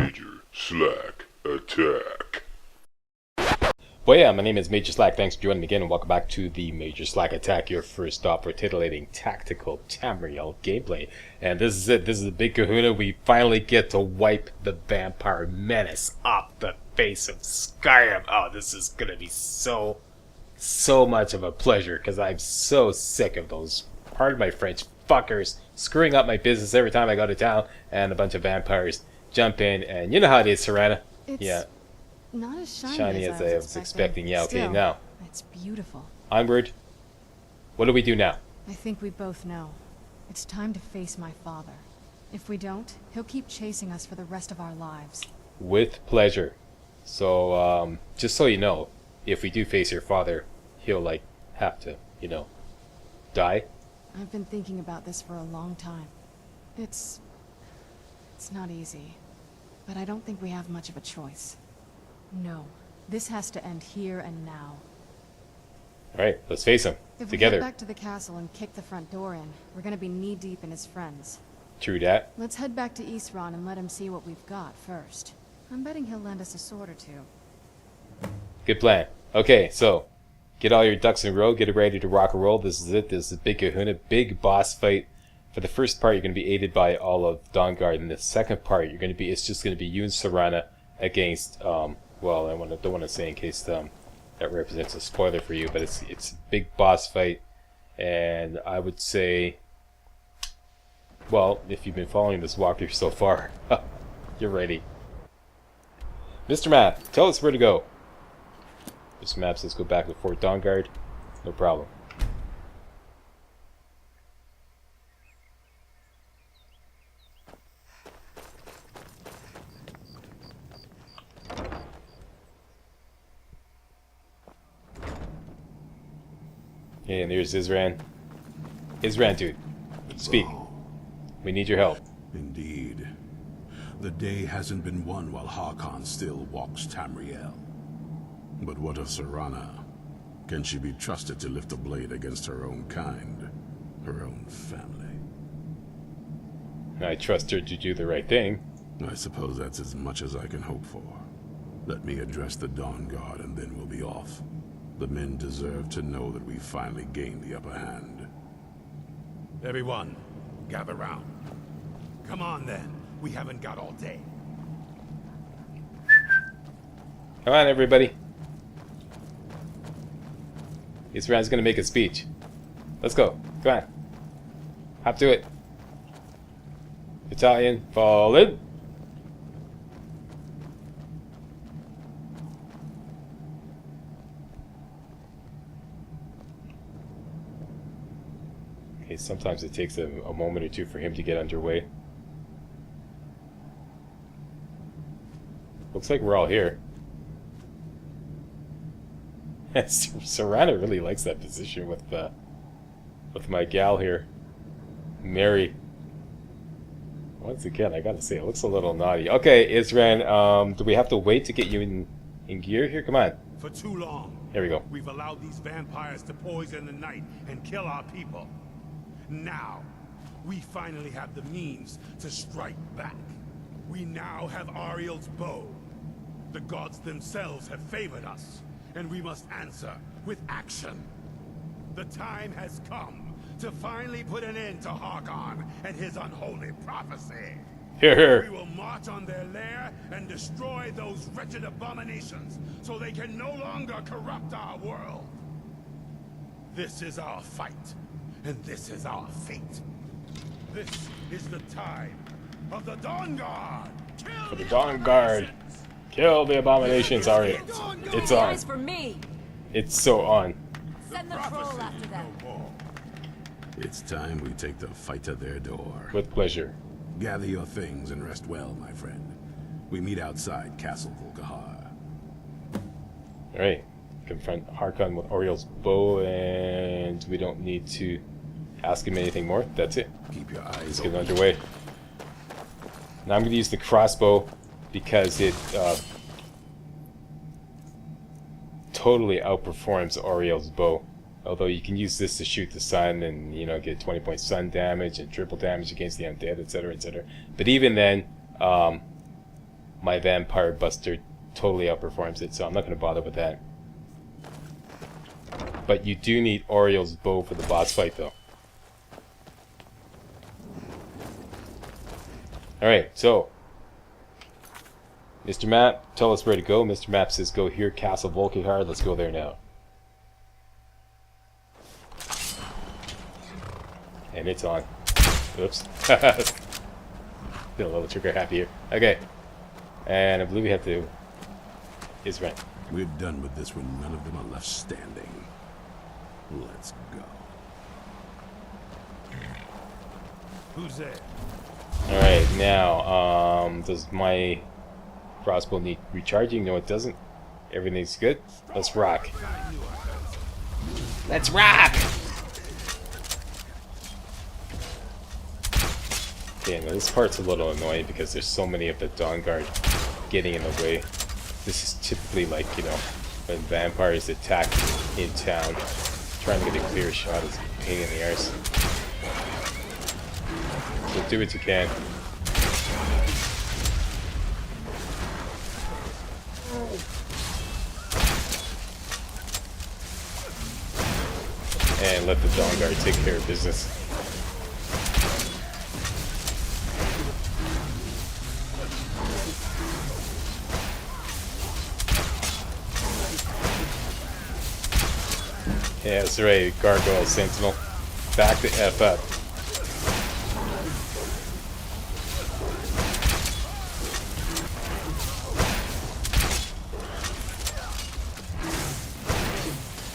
Major Slack Attack. Well, yeah, my name is Major Slack. Thanks for joining me again, and welcome back to the Major Slack Attack, your first stop for titillating tactical Tamriel gameplay. And this is it. This is the big kahuna. We finally get to wipe the vampire menace off the face of Skyrim. Oh, this is gonna be so much of a pleasure, because I'm so sick of those, pardon my French, fuckers screwing up my business every time I go to town, and a bunch of vampires jump in, and you know how it is, Serana. Yeah. Not as Shiny as I was expecting. Yeah, okay, Still, now. It's beautiful. Onward. What do we do now? I think we both know. It's time to face my father. If we don't, he'll keep chasing us for the rest of our lives. With pleasure. So, just so you know, if we do face your father, he'll, like, have to, you know, die. I've been thinking about this for a long time. It's not easy. But I don't think we have much of a choice. No. This has to end here and now. Alright, let's face him. If Together. we head back to the castle and kick the front door in, we're gonna be knee-deep in his friends. True that. Let's head back to Isran and let him see what we've got first. I'm betting he'll lend us a sword or two. Good plan. Okay, so, get all your ducks in a row, get ready to rock and roll. This is it. This is Big Kahuna, big boss fight. For the first part, you're going to be aided by all of Dawnguard, and the second part, it's just going to be you and Serana against, well, don't want to say in case that represents a spoiler for you, but it's a big boss fight, and I would say, well, if you've been following this walkthrough so far, you're ready. Mr. Map, tell us where to go. Mr. Map says go back to Fort Dawnguard. No problem. Okay, and there's Isran. Isran, dude. Speak. We need your help. Indeed. The day hasn't been won while Harkon still walks Tamriel. But what of Serana? Can she be trusted to lift a blade against her own kind? Her own family? I trust her to do the right thing. I suppose that's as much as I can hope for. Let me address the Dawnguard and then we'll be off. The men deserve to know that we finally gained the upper hand. Everyone, gather round. Come on then, we haven't got all day. Come on, everybody. Isran's gonna make a speech. Let's go. Come on. Hop to it. Battalion, fall in. Okay, sometimes it takes a moment or two for him to get underway. Looks like we're all here. Serana really likes that position with my gal here, Mary. Once again, I gotta say, it looks a little naughty. Okay, Isran, do we have to wait to get you in gear here? Come on. For too long. Here we go. We've allowed these vampires to poison the night and kill our people. Now, we finally have the means to strike back. We now have Ariel's bow. The gods themselves have favored us, and we must answer with action. The time has come to finally put an end to Harkon and his unholy prophecy. Here. We will march on their lair and destroy those wretched abominations so they can no longer corrupt our world. This is our fight, and this is our fate. This is the time of the Dawnguard. For the Dawnguard. Kill the abominations. Alright. It's on. For me. It's so on. Send the troll after them. It's time we take the fight to their door. With pleasure. Gather your things and rest well, my friend. We meet outside Castle Volkihar. Alright. Confront Harkon with Oriel's bow, and we don't need to ask him anything more. That's it. Keep your eyes Let's get open. underway. Now I'm going to use the crossbow because it totally outperforms Oriel's bow. Although you can use this to shoot the sun and, you know, get 20-point sun damage and triple damage against the undead, etc., etc. But even then, my Vampire Buster totally outperforms it, so I'm not going to bother with that. But you do need Oriel's bow for the boss fight, though. Alright, so Mr. Map, tell us where to go. Mr. Map says go here, Castle Volkihar. Let's go there now. And it's on. Oops. Feel a little trigger happy here. Okay. And I believe we have to... Isran. We're done with this when none of them are left standing. Let's go. Who's there? Alright, now, does my crossbow need recharging? No, it doesn't. Everything's good. Let's rock. Let's rock! Okay, now this part's a little annoying because there's so many of the Dawnguard getting in the way. This is typically like, you know, when vampires attack in town. Trying to get a clear shot is a pain in the arse. So do what you can. And let the Dawnguard take care of business. Yeah, that's right, Gargoyle Sentinel. Back the F up.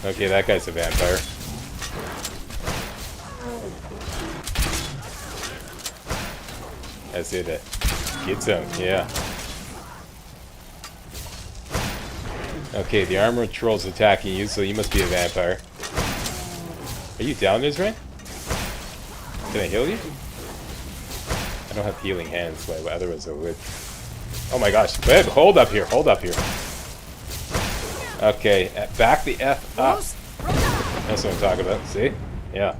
Okay, that guy's a vampire. That's it. Get some, yeah. Okay, the armored troll's attacking you, so you must be a vampire. Are you down, Isran? Can I heal you? I don't have healing hands, but otherwise I would. Oh my gosh, wait, hold up here, hold up here. Okay, back the F up. That's what I'm talking about, see? Yeah.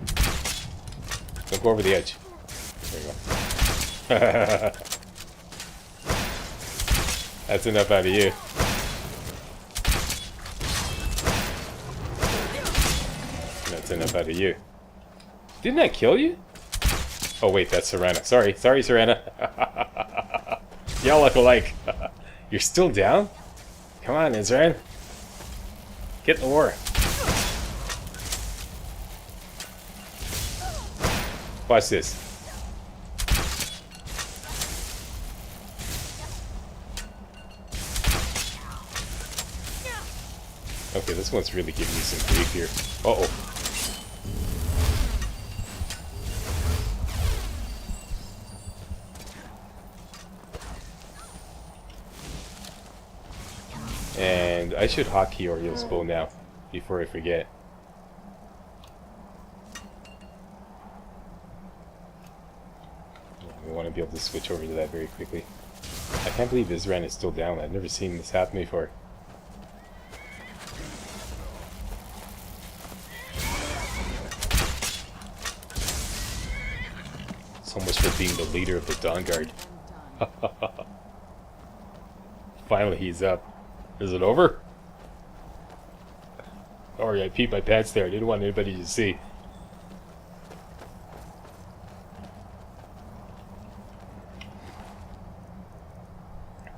Don't go over the edge. There you go. That's enough out of you. That's enough out of you. Didn't I kill you? Oh wait, that's Serena. Sorry, Serena. Y'all look alike. You're still down? Come on, Isran. Get in the war. Watch this. Okay, this one's really giving me some grief here. Uh-oh. And I should hotkey Oriel's bow now, before I forget. We want to be able to switch over to that very quickly. I can't believe Isran is still down. I've never seen this happen before. So much for being the leader of the Dawnguard. Finally, he's up. Is it over? Sorry, I peed my pants there. I didn't want anybody to see.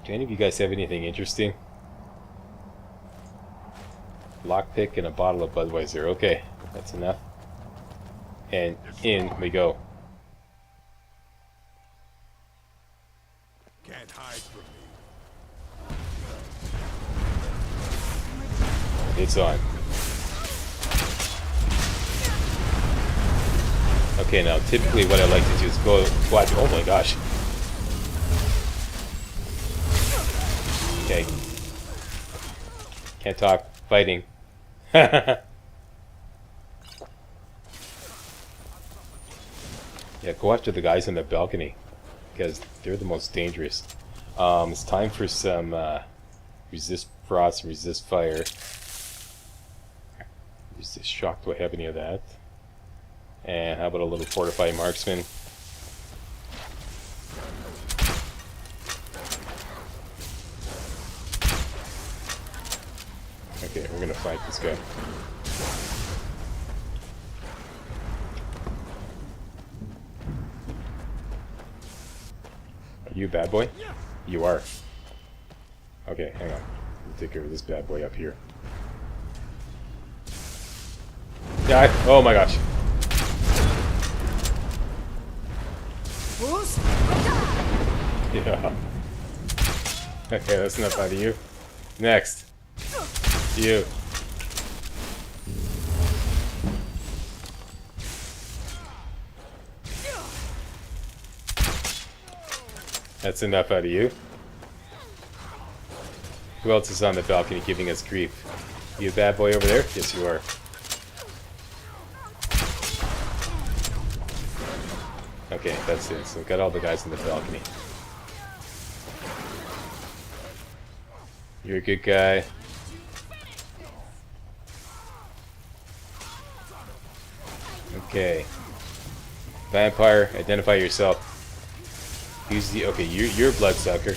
Do any of you guys have anything interesting? Lockpick and a bottle of Budweiser. Okay, that's enough. And in we go. Can't hide from me. It's on. Okay, now typically what I like to do is go watch. Oh my gosh. Okay. Can't talk. Fighting. Yeah, go after the guys on the balcony, because they're the most dangerous. It's time for some resist frost, resist fire. Resist shock. Do I have any of that? And how about a little fortified marksman? Okay, we're gonna fight this guy. Are you a bad boy? You are. Okay, hang on. We'll take care of this bad boy up here. Die! Oh my gosh. Yeah. Okay, that's enough out of you. Next. You. That's enough out of you. Who else is on the balcony giving us grief? You a bad boy over there? Yes, you are. Okay, that's it. So got all the guys on the balcony. You're a good guy. Okay. Vampire, identify yourself. Use the... Okay, you're a bloodsucker.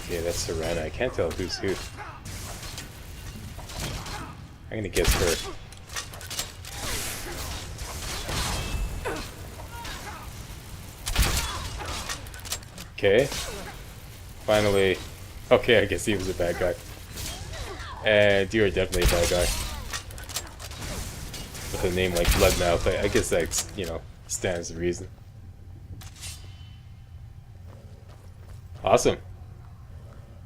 Okay, that's Serena. I can't tell who's who. I'm gonna guess her. Okay. Finally. Okay, I guess he was a bad guy. And you are definitely a bad guy. With a name like Bloodmouth, I guess that's, you know, stands to reason. Awesome.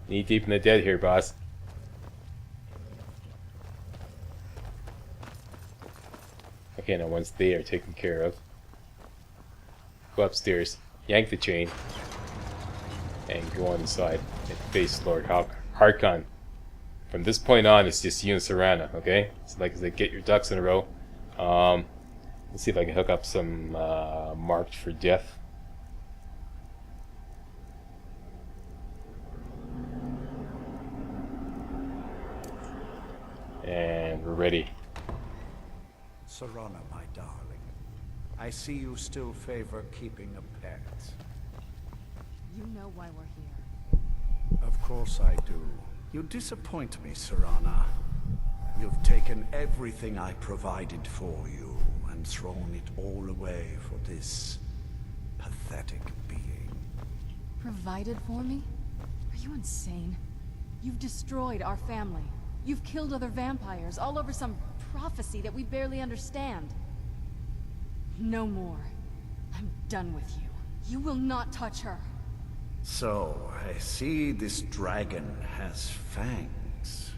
Knee deep in the dead here, boss. Okay, now once they are taken care of, go upstairs, yank the chain, and go on inside and face Lord Harkon. From this point on, it's just you and Serana, okay? So like I said, get your ducks in a row. Let's see if I can hook up some marked for death. And we're ready. Serana, my darling, I see you still favor keeping a pet. You know why we're here. Of course I do. You disappoint me, Serana. You've taken everything I provided for you and thrown it all away for this pathetic being. Provided for me? Are you insane? You've destroyed our family. You've killed other vampires, all over some prophecy that we barely understand. No more. I'm done with you. You will not touch her. So, I see this dragon has fangs.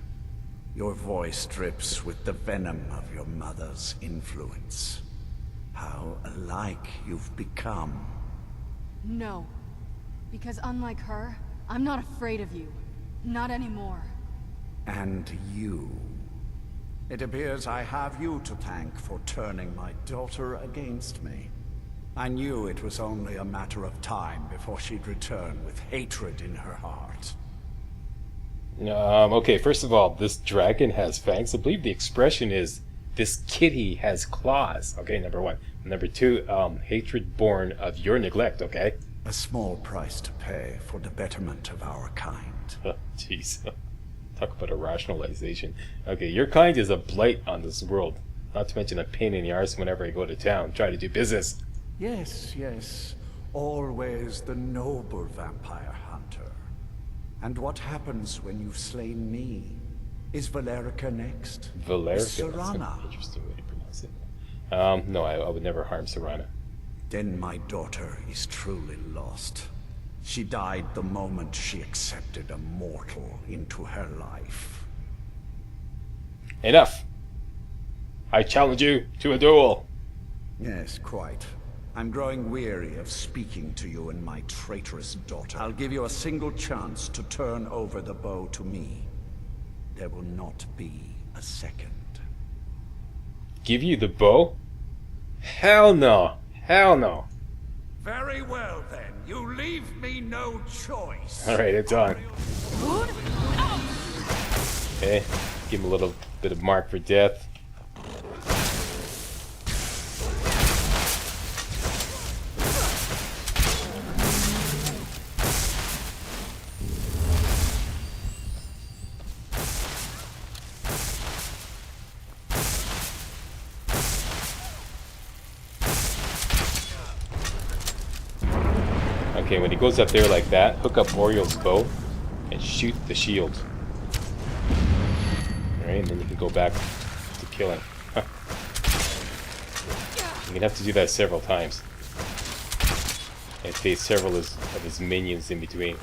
Your voice drips with the venom of your mother's influence. How alike you've become. No. Because unlike her, I'm not afraid of you. Not anymore. And you. It appears I have you to thank for turning my daughter against me. I knew it was only a matter of time before she'd return with hatred in her heart. Okay, first of all, this dragon has fangs. I believe the expression is, this kitty has claws. Okay, number one. Number two, hatred born of your neglect, okay? A small price to pay for the betterment of our kind. Jeez. Talk about a rationalization. Okay, your kind is a blight on this world. Not to mention a pain in the arse whenever I go to town, try to do business. Yes, yes. Always the noble vampire hunter. And what happens when you've slain me? Is Valerica next? Valerica? Is That's Serana? an interesting way to pronounce it. No, I would never harm Serana. Then my daughter is truly lost. She died the moment she accepted a mortal into her life. Enough! I challenge you to a duel! Yes, quite. I'm growing weary of speaking to you and my traitorous daughter. I'll give you a single chance to turn over the bow to me. There will not be a second. Give you the bow? Hell no! Hell no! Very well then. You leave me no choice. Alright, it's on. Okay, give him a little bit of mark for death. Okay, when he goes up there like that, hook up Oriel's bow and shoot the shield. Alright, and then you can go back to killing. You're gonna have to do that several times. And face several of his minions in between.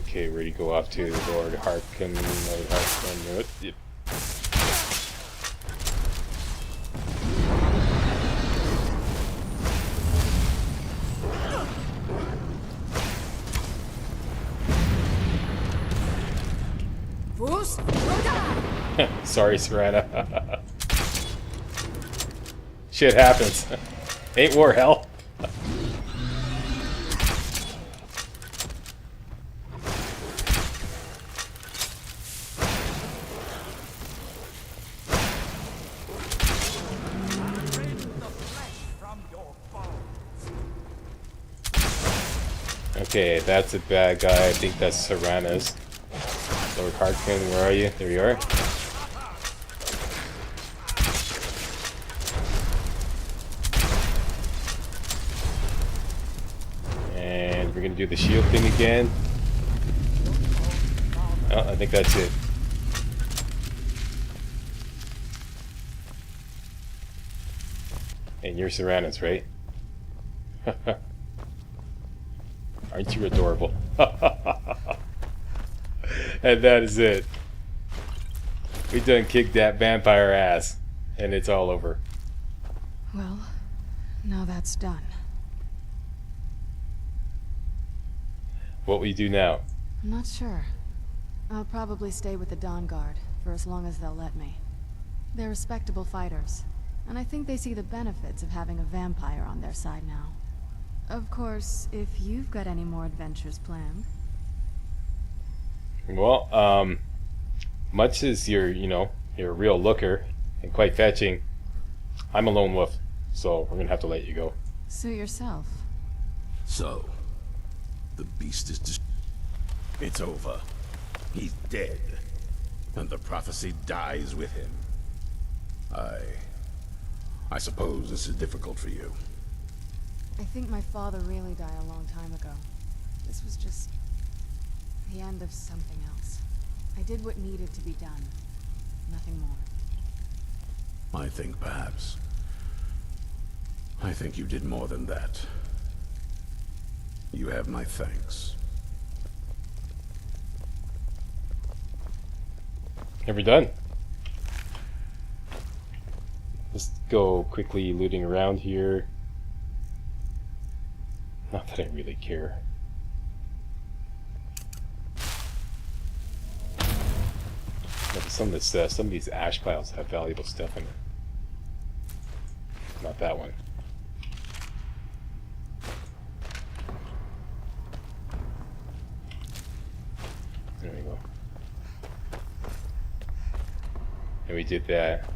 Okay, ready to go off to Lord Harkon. Yep. Sorry, Serana. Shit happens. Ain't war hell. Okay, that's a bad guy. I think that's Serana's. Lord Harkon, where are you? There you are. And we're gonna do the shield thing again. Oh, I think that's it. And you're Serana's, right? Aren't you adorable? And that is it. We done kicked that vampire ass. And it's all over. Well, now that's done. What will you do now? I'm not sure. I'll probably stay with the Dawnguard for as long as they'll let me. They're respectable fighters, and I think they see the benefits of having a vampire on their side now. Of course, if you've got any more adventures planned. Well, much as you're a real looker and quite fetching, I'm a lone wolf, so we're gonna have to let you go. Suit yourself. So, the beast is It's over. He's dead. And the prophecy dies with him. I suppose this is difficult for you. I think my father really died a long time ago. This was just the end of something else. I did what needed to be done. Nothing more. I think you did more than that. You have my thanks. Are we done? Let's go quickly looting around here. Not that I really care. But some of these ash piles have valuable stuff in it. Not that one. There we go. And we did that.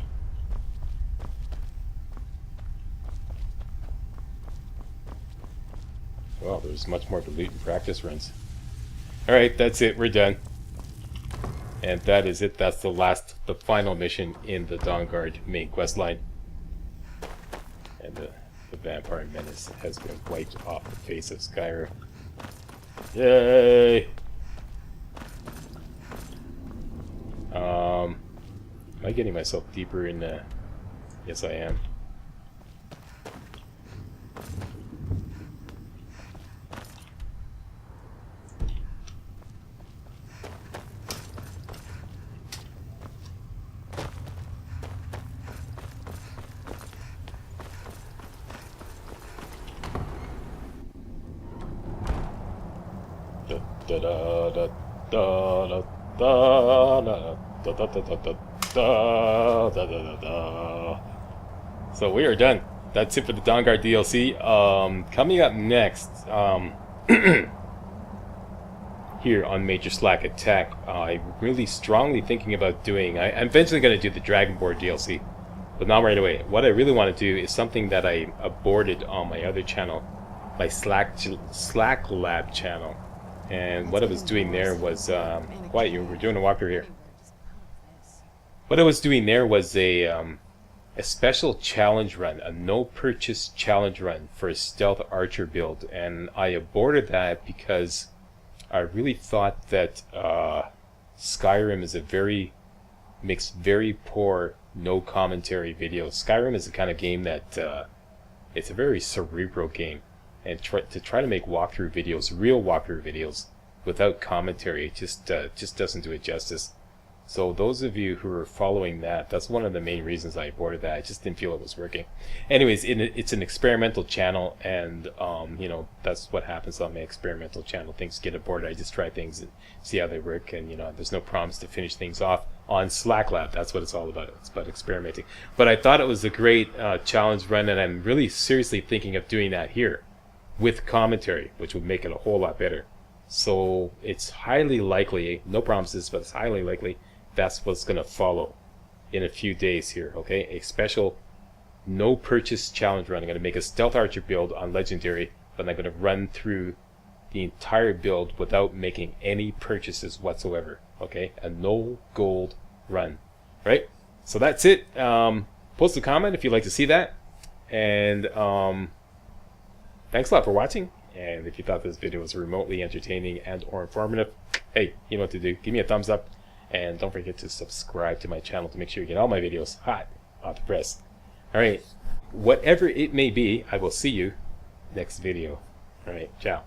Well, there's much more to loot in practice runs. Alright, that's it. We're done. And that is it. That's the final mission in the Dawnguard main quest line. And the vampire menace has been wiped off the face of Skyrim. Yay! Am I getting myself deeper in the... Yes, I am. So we are done. That's it for the Dawnguard DLC. Coming up next, here on MajorSlackAttack, I'm really strongly thinking about doing... I'm eventually going to do the Dragonborn DLC, but not right away. What I really want to do is something that I aborted on my other channel, my SlackLab channel, and what I was doing there was quiet. You were doing a walkthrough here. What I was doing there was a special challenge run, a no purchase challenge run for a stealth archer build, and I aborted that because I really thought that Skyrim is makes very poor no commentary videos. Skyrim is the kind of game that it's a very cerebral game, and to try to make walkthrough videos, real walkthrough videos, without commentary, it just doesn't do it justice. So those of you who are following that, that's one of the main reasons I aborted that. I just didn't feel it was working. Anyways, it's an experimental channel, and you know, that's what happens on my experimental channel. Things get aborted. I just try things and see how they work, and you know, there's no promise to finish things off on SlackLab. That's what it's all about. It's about experimenting. But I thought it was a great challenge run, and I'm really seriously thinking of doing that here with commentary, which would make it a whole lot better. So it's highly likely, no promises, but it's highly likely that's what's going to follow in a few days here, okay? A special no purchase challenge run. I'm going to make a stealth archer build on legendary, but I'm going to run through the entire build without making any purchases whatsoever, okay? A no gold run, right? So that's it. Post a comment if you'd like to see that, and thanks a lot for watching. And if you thought this video was remotely entertaining and or informative, hey, you know what to do. Give me a thumbs up. And don't forget to subscribe to my channel to make sure you get all my videos hot off the press. Alright, whatever it may be, I will see you next video. Alright, ciao.